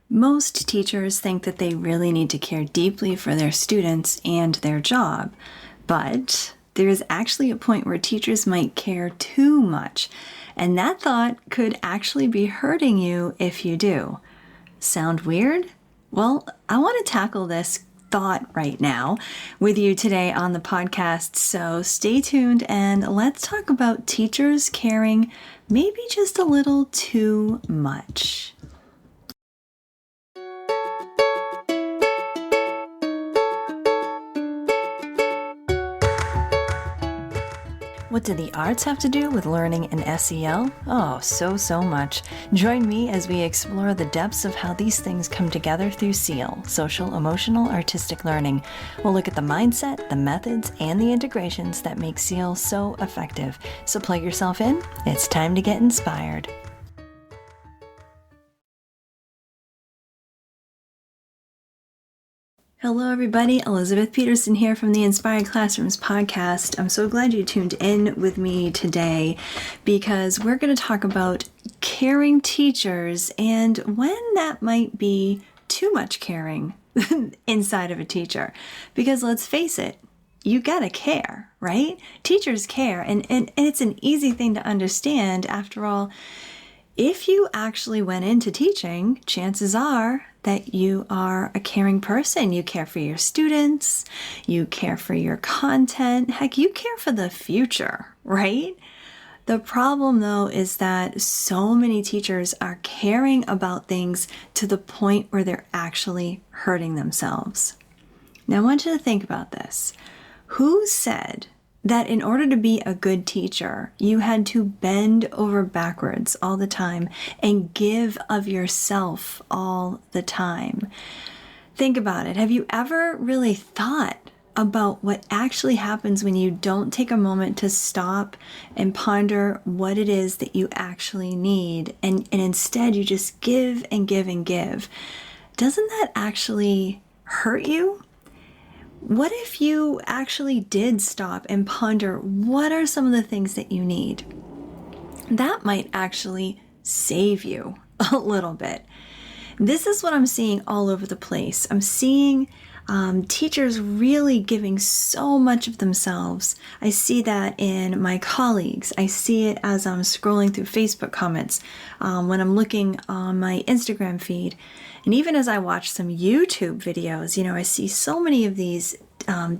Most teachers think that they really need to care deeply for their students and their job, but there is actually a point where teachers might care too much, and that thought could actually be hurting you if you do. Sound weird? Well, I want to tackle this thought right now with you today on the podcast, so stay tuned and let's talk about teachers caring maybe just a little too much. What do the arts have to do with learning an SEL? Oh, so much. Join me as we explore the depths of how these things come together through SEAL, social, emotional, artistic learning. We'll look at the mindset, the methods, and the integrations that make SEAL so effective. So plug yourself in. It's time to get inspired. Hello everybody, Elizabeth Peterson here from the Inspired Classrooms podcast. I'm so glad you tuned in with me today because we're going to talk about caring teachers and when that might be too much caring inside of a teacher. Because let's face it, you gotta care, right? Teachers care, and it's an easy thing to understand. After all, if you actually went into teaching, chances are that you are a caring person. You care for your students, you care for your content, heck, you care for the future, right? The problem though is that so many teachers are caring about things to the point where they're actually hurting themselves. Now I want you to think about this. Who said that in order to be a good teacher, you had to bend over backwards all the time and give of yourself all the time? Think about it. Have you ever really thought about what actually happens when you don't take a moment to stop and ponder what it is that you actually need, and instead you just give and give and give? Doesn't that actually hurt you? What if you actually did stop and ponder what are some of the things that you need? That might actually save you a little bit. This is what I'm seeing all over the place. I'm seeing teachers really giving so much of themselves. I see that in my colleagues. I see it as I'm scrolling through Facebook comments, when I'm looking on my Instagram feed. And even as I watch some YouTube videos, I see so many of these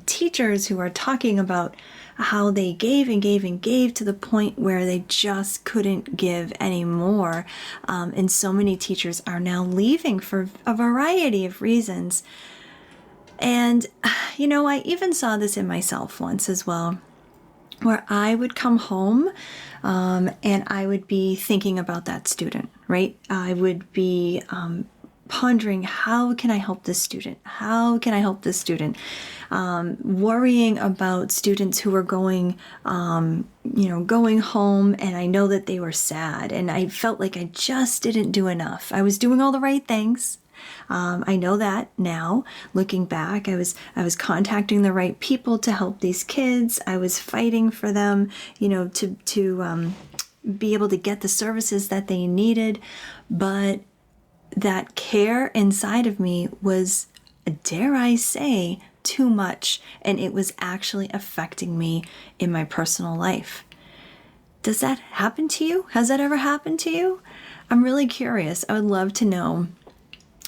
teachers who are talking about how they gave and gave and gave to the point where they just couldn't give anymore. And so many teachers are now leaving for a variety of reasons. And, I even saw this in myself once as well, where I would come home and I would be thinking about that student, right? I would be pondering, how can I help this student? How can I help this student? Worrying about students who were going home, and I know that they were sad, and I felt like I just didn't do enough. I was doing all the right things. I know that now, looking back. I was contacting the right people to help these kids. I was fighting for them, to be able to get the services that they needed, but that care inside of me was, dare I say, too much, and it was actually affecting me in my personal life. Does that happen to you? Has that ever happened to you? I'm really curious. I would love to know.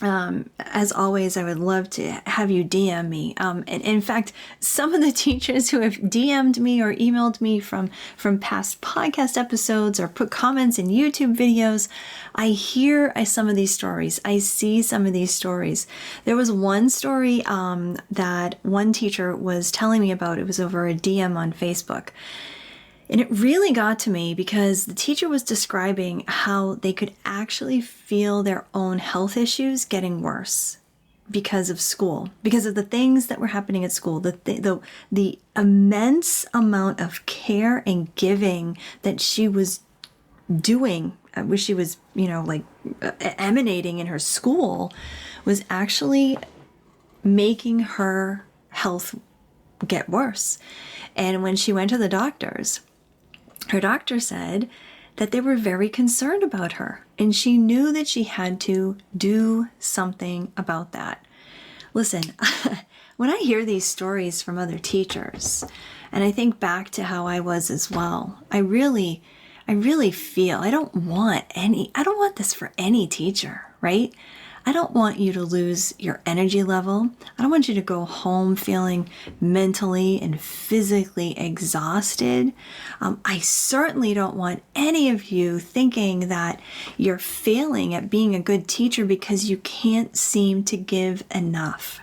As always, I would love to have you DM me. And in fact, some of the teachers who have DM'd me or emailed me from past podcast episodes or put comments in YouTube videos, I hear some of these stories. I see some of these stories. There was one story that one teacher was telling me about. It was over a DM on Facebook. And it really got to me because the teacher was describing how they could actually feel their own health issues getting worse because of school, because of the things that were happening at school, the immense amount of care and giving that she was doing, which she was, emanating in her school, was actually making her health get worse. And when she went to the doctors, her doctor said that they were very concerned about her And she knew that she had to do something about that. Listen, when I hear these stories from other teachers, and I think back to how I was as well, I really feel I don't want this for any teacher, right? I don't want you to lose your energy level. I don't want you to go home feeling mentally and physically exhausted. I certainly don't want any of you thinking that you're failing at being a good teacher because you can't seem to give enough.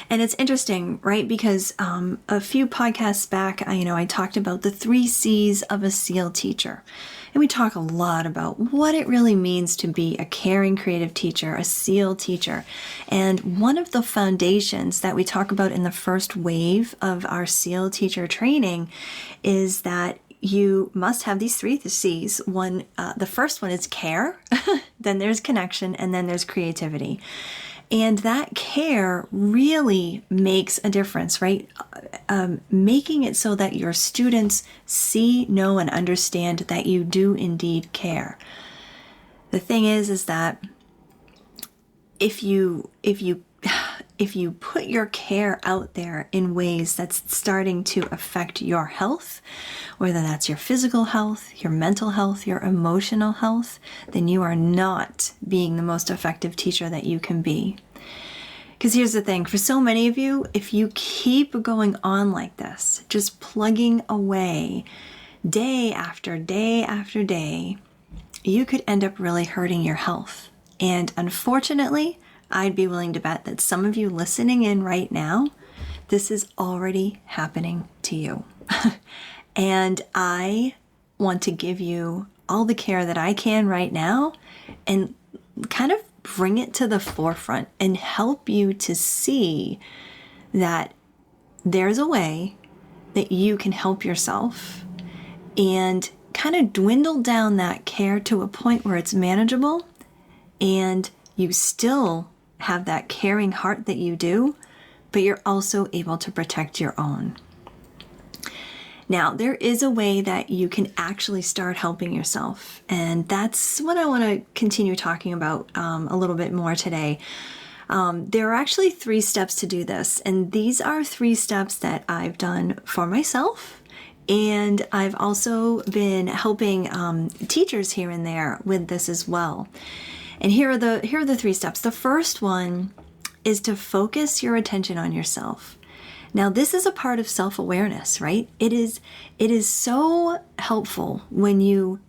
And it's interesting, right? Because a few podcasts back, I talked about the 3 C's of a SEAL teacher. And we talk a lot about what it really means to be a caring, creative teacher, a SEAL teacher. And one of the foundations that we talk about in the first wave of our SEAL teacher training is that you must have these 3 C's. The first one is care, then there's connection, and then there's creativity. And that care really makes a difference, right? Making it so that your students see, know, and understand that you do indeed care. The thing is that if you put your care out there in ways that's starting to affect your health, whether that's your physical health, your mental health, your emotional health, then you are not being the most effective teacher that you can be. Because here's the thing, for so many of you, if you keep going on like this, just plugging away day after day after day, you could end up really hurting your health. And unfortunately, I'd be willing to bet that some of you listening in right now, this is already happening to you. And I want to give you all the care that I can right now and kind of bring it to the forefront and help you to see that there's a way that you can help yourself and kind of dwindle down that care to a point where it's manageable and you still have that caring heart that you do, but you're also able to protect your own. Now, there is a way that you can actually start helping yourself, and that's what I want to continue talking about a little bit more today. There are actually 3 steps to do this, and these are 3 steps that I've done for myself, and I've also been helping teachers here and there with this as well. And here are the 3 steps. The first one is to focus your attention on yourself. Now, this is a part of self-awareness, right? It is so helpful when you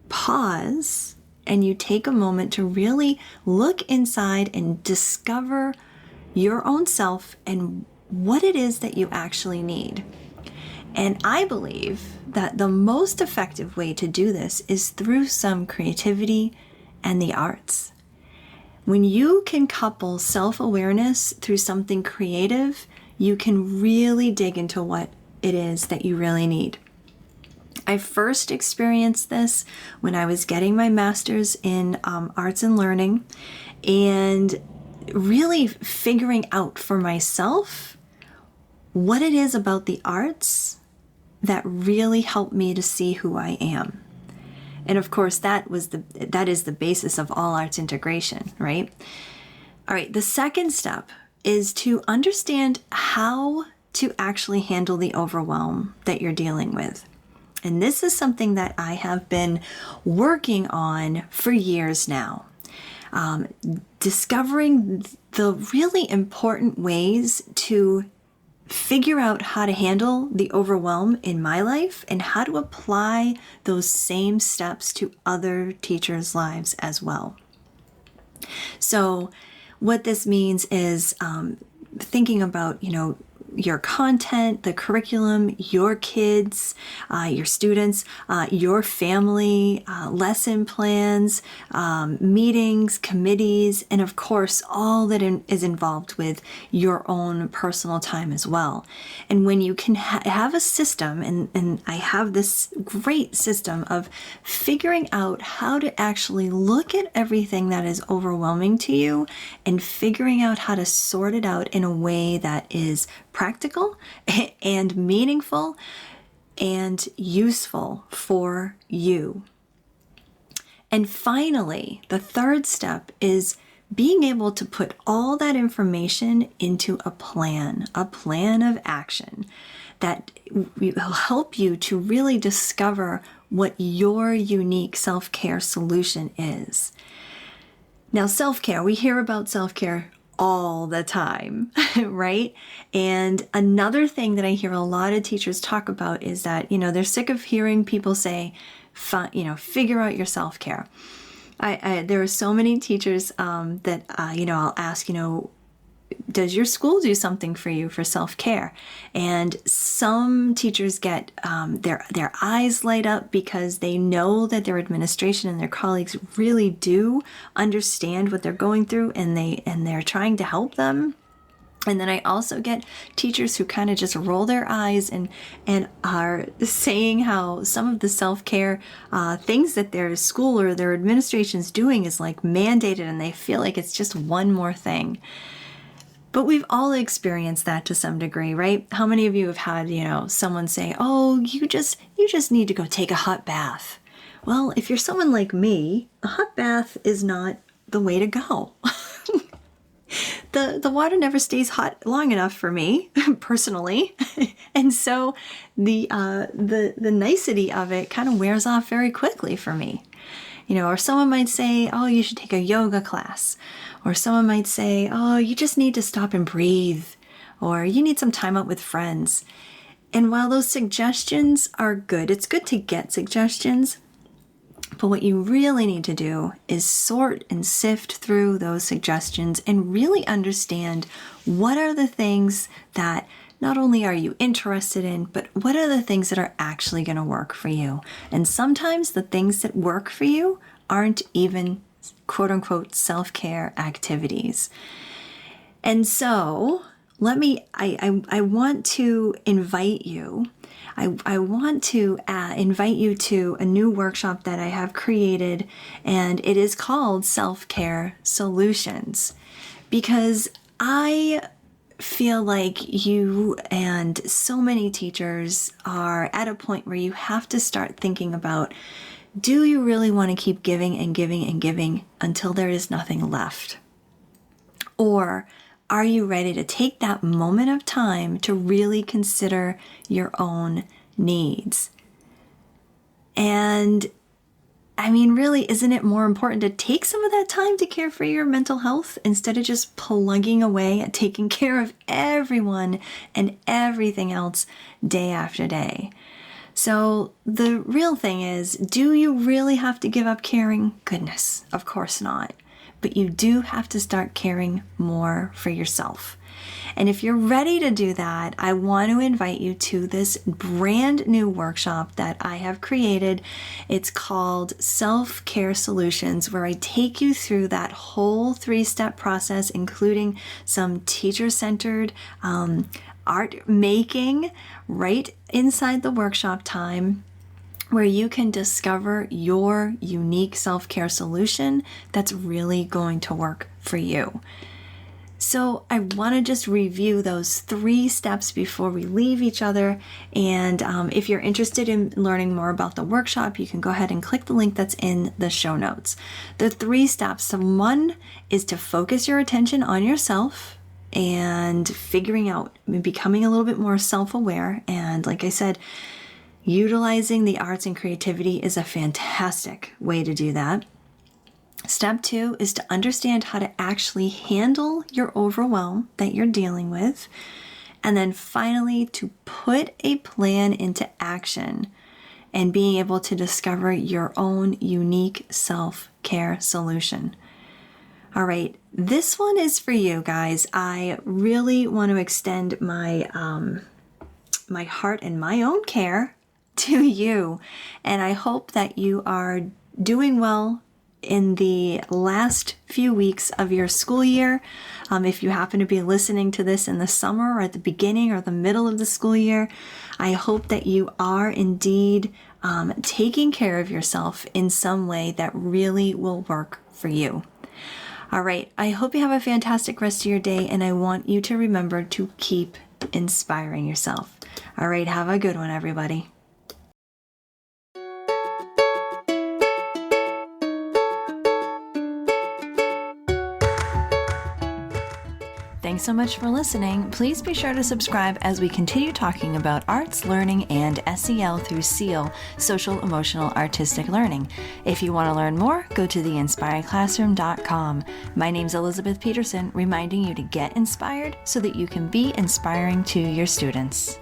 pause and you take a moment to really look inside and discover your own self and what it is that you actually need. And I believe that the most effective way to do this is through some creativity and the arts. When you can couple self-awareness through something creative, you can really dig into what it is that you really need. I first experienced this when I was getting my master's in arts and learning and really figuring out for myself what it is about the arts that really helped me to see who I am. And of course, that is the basis of all arts integration, right? All right, the second step is to understand how to actually handle the overwhelm that you're dealing with. And this is something that I have been working on for years now. Discovering the really important ways to figure out how to handle the overwhelm in my life and how to apply those same steps to other teachers' lives as well. So what this means is thinking about, your content, the curriculum, your kids, your students, your family, lesson plans, meetings, committees, and of course, all that is involved with your own personal time as well. And when you can have a system, and I have this great system of figuring out how to actually look at everything that is overwhelming to you and figuring out how to sort it out in a way that is practical and meaningful and useful for you. And finally, the third step is being able to put all that information into a plan of action that will help you to really discover what your unique self-care solution is. Now, self-care, we hear about self-care all the time, right? And another thing that I hear a lot of teachers talk about is that, they're sick of hearing people say, figure out your self-care. There are so many teachers that, I'll ask, does your school do something for you for self-care? And some teachers get their eyes light up because they know that their administration and their colleagues really do understand what they're going through, and they're trying to help them. And then I also get teachers who kind of just roll their eyes and are saying how some of the self-care things that their school or their administration is doing is like mandated, and they feel like it's just one more thing. But we've all experienced that to some degree, right? How many of you have had, someone say, "Oh, you just need to go take a hot bath." Well, if you're someone like me, a hot bath is not the way to go. The water never stays hot long enough for me, personally. And so the nicety of it kind of wears off very quickly for me. Or someone might say, "Oh, you should take a yoga class." Or someone might say, "Oh, you just need to stop and breathe." Or you need some time out with friends. And while those suggestions are good, it's good to get suggestions. But what you really need to do is sort and sift through those suggestions and really understand what are the things that not only are you interested in, but what are the things that are actually going to work for you. And sometimes the things that work for you aren't even quote unquote self-care activities. And so I want to invite you. I want to invite you to a new workshop that I have created, and it is called Self-Care Solutions, because I feel like you and so many teachers are at a point where you have to start thinking about, do you really want to keep giving and giving and giving until there is nothing left? Or are you ready to take that moment of time to really consider your own needs? And really, isn't it more important to take some of that time to care for your mental health instead of just plugging away at taking care of everyone and everything else day after day? So the real thing is, do you really have to give up caring? Goodness, of course not. But you do have to start caring more for yourself. And if you're ready to do that, I want to invite you to this brand new workshop that I have created. It's called Self-Care Solutions, where I take you through that whole 3-step process, including some teacher-centered art making right inside the workshop time, where you can discover your unique self-care solution that's really going to work for you. So I want to just review those 3 steps before we leave each other. And if you're interested in learning more about the workshop, you can go ahead and click the link that's in the show notes. The 3 steps. So 1 is to focus your attention on yourself and figuring out, becoming a little bit more self-aware. And like I said, utilizing the arts and creativity is a fantastic way to do that. Step 2 is to understand how to actually handle your overwhelm that you're dealing with. And then finally, to put a plan into action and being able to discover your own unique self-care solution. All right, this one is for you guys. I really want to extend my my heart and my own care to you. And I hope that you are doing well in the last few weeks of your school year. If you happen to be listening to this in the summer or at the beginning or the middle of the school year, I hope that you are indeed taking care of yourself in some way that really will work for you. All right, I hope you have a fantastic rest of your day, and I want you to remember to keep inspiring yourself. All right, have a good one, everybody. Thanks so much for listening. Please be sure to subscribe as we continue talking about arts, learning, and SEL through SEAL, Social, Emotional, Artistic Learning. If you want to learn more, go to theinspiredclassroom.com. My name's Elizabeth Peterson, reminding you to get inspired so that you can be inspiring to your students.